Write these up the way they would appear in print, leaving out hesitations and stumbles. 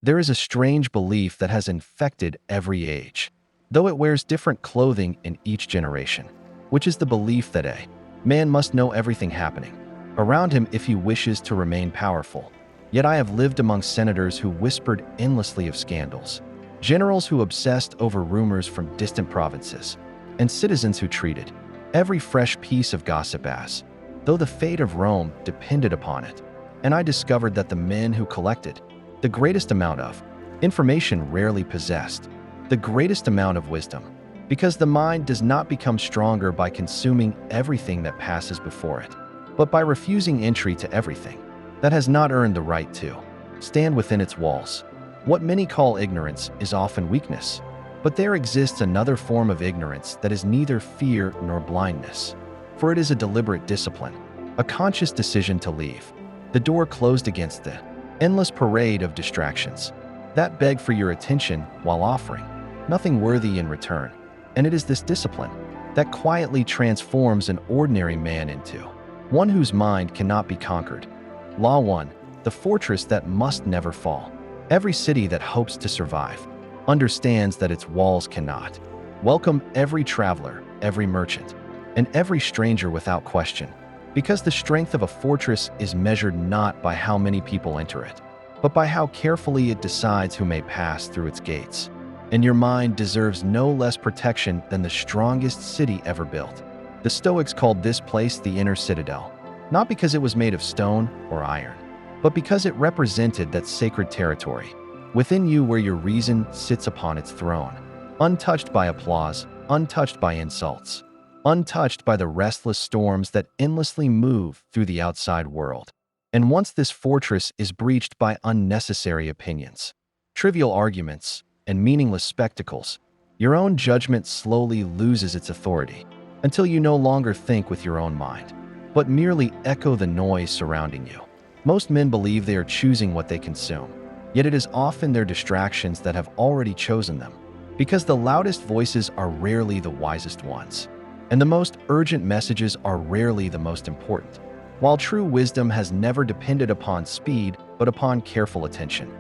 There is a strange belief that has infected every age, though it wears different clothing in each generation, which is the belief that a man must know everything happening around him if he wishes to remain powerful. Yet I have lived among senators who whispered endlessly of scandals, generals who obsessed over rumors from distant provinces, and citizens who treated every fresh piece of gossip as though the fate of Rome depended upon it. And I discovered that the men who collected the greatest amount of information rarely possessed the greatest amount of wisdom, because the mind does not become stronger by consuming everything that passes before it, but by refusing entry to everything that has not earned the right to stand within its walls. What many call ignorance is often weakness, but there exists another form of ignorance that is neither fear nor blindness, for it is a deliberate discipline, a conscious decision to leave the door closed against the endless parade of distractions that beg for your attention while offering nothing worthy in return. And it is this discipline that quietly transforms an ordinary man into one whose mind cannot be conquered. Law 1. The fortress that must never fall. Every city that hopes to survive understands that its walls cannot welcome every traveler, every merchant, and every stranger without question, because the strength of a fortress is measured not by how many people enter it, but by how carefully it decides who may pass through its gates. And your mind deserves no less protection than the strongest city ever built. The Stoics called this place the inner citadel, not because it was made of stone or iron, but because it represented that sacred territory within you where your reason sits upon its throne, untouched by applause, untouched by insults, untouched by the restless storms that endlessly move through the outside world. And once this fortress is breached by unnecessary opinions, trivial arguments, and meaningless spectacles, your own judgment slowly loses its authority until you no longer think with your own mind, but merely echo the noise surrounding you. Most men believe they are choosing what they consume, yet it is often their distractions that have already chosen them, because the loudest voices are rarely the wisest ones, and the most urgent messages are rarely the most important, while true wisdom has never depended upon speed but upon careful attention.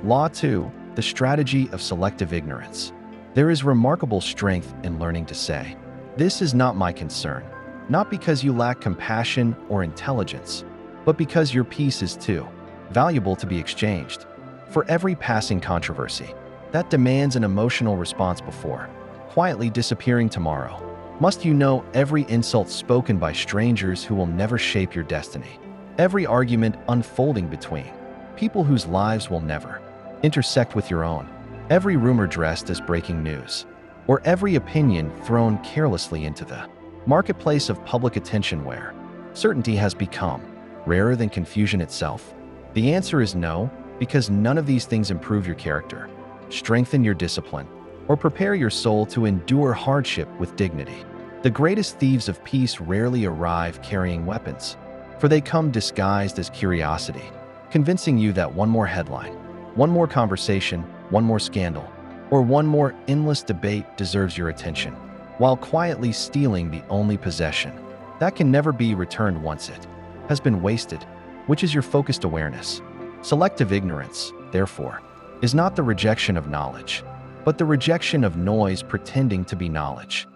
Law 2. The strategy of selective ignorance. There is remarkable strength in learning to say, "This is not my concern," not because you lack compassion or intelligence, but because your peace is too valuable to be exchanged for every passing controversy that demands an emotional response before quietly disappearing tomorrow. Must you know every insult spoken by strangers who will never shape your destiny, every argument unfolding between people whose lives will never intersect with your own, every rumor dressed as breaking news, or every opinion thrown carelessly into the marketplace of public attention where certainty has become rarer than confusion itself? The answer is no, because none of these things improve your character, strengthen your discipline, or prepare your soul to endure hardship with dignity. The greatest thieves of peace rarely arrive carrying weapons, for they come disguised as curiosity, convincing you that one more headline, one more conversation, one more scandal, or one more endless debate deserves your attention, while quietly stealing the only possession that can never be returned once it has been wasted, which is your focused awareness. Selective ignorance, therefore, is not the rejection of knowledge, but the rejection of noise pretending to be knowledge.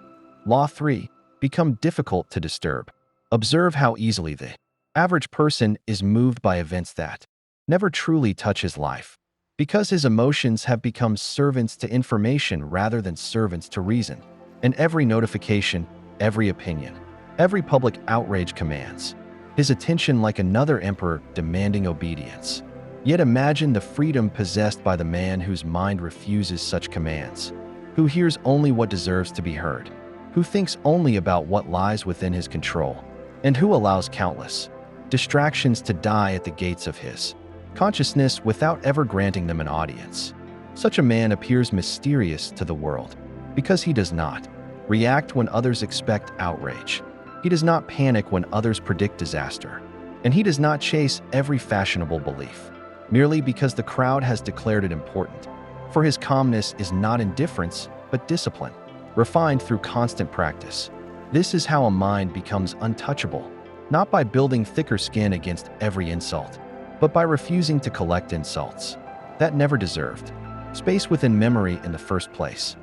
Law 3. Become difficult to disturb. Observe how easily the average person is moved by events that never truly touch his life, because his emotions have become servants to information rather than servants to reason. And every notification, every opinion, every public outrage commands his attention like another emperor demanding obedience. Yet imagine the freedom possessed by the man whose mind refuses such commands, who hears only what deserves to be heard, who thinks only about what lies within his control, and who allows countless distractions to die at the gates of his consciousness without ever granting them an audience. Such a man appears mysterious to the world because he does not react when others expect outrage. He does not panic when others predict disaster, and he does not chase every fashionable belief merely because the crowd has declared it important. For his calmness is not indifference, but discipline, refined through constant practice. This is how a mind becomes untouchable, not by building thicker skin against every insult, but by refusing to collect insults. that never deserved space within memory in the first place.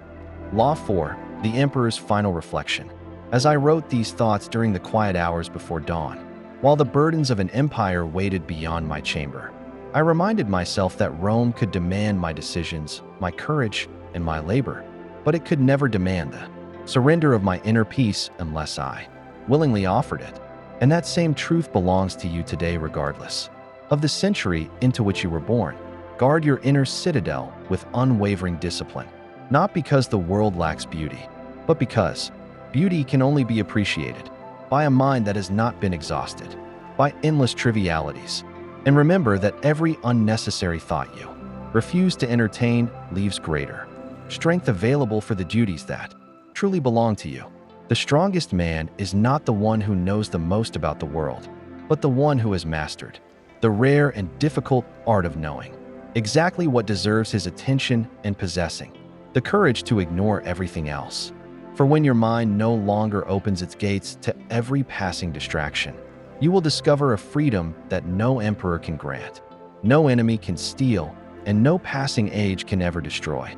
Law 4. The Emperor's Final Reflection. As I wrote these thoughts during the quiet hours before dawn, while the burdens of an empire weighted beyond my chamber, I reminded myself that Rome could demand my decisions, my courage, and my labor, but it could never demand the surrender of my inner peace unless I willingly offered it. And that same truth belongs to you today regardless of the century into which you were born. Guard your inner citadel with unwavering discipline, not because the world lacks beauty, but because beauty can only be appreciated by a mind that has not been exhausted by endless trivialities. And remember that every unnecessary thought you refuse to entertain leaves greater strength available for the duties that truly belong to you. The strongest man is not the one who knows the most about the world, but the one who has mastered the rare and difficult art of knowing exactly what deserves his attention and possessing the courage to ignore everything else. For when your mind no longer opens its gates to every passing distraction, you will discover a freedom that no emperor can grant, no enemy can steal, and no passing age can ever destroy.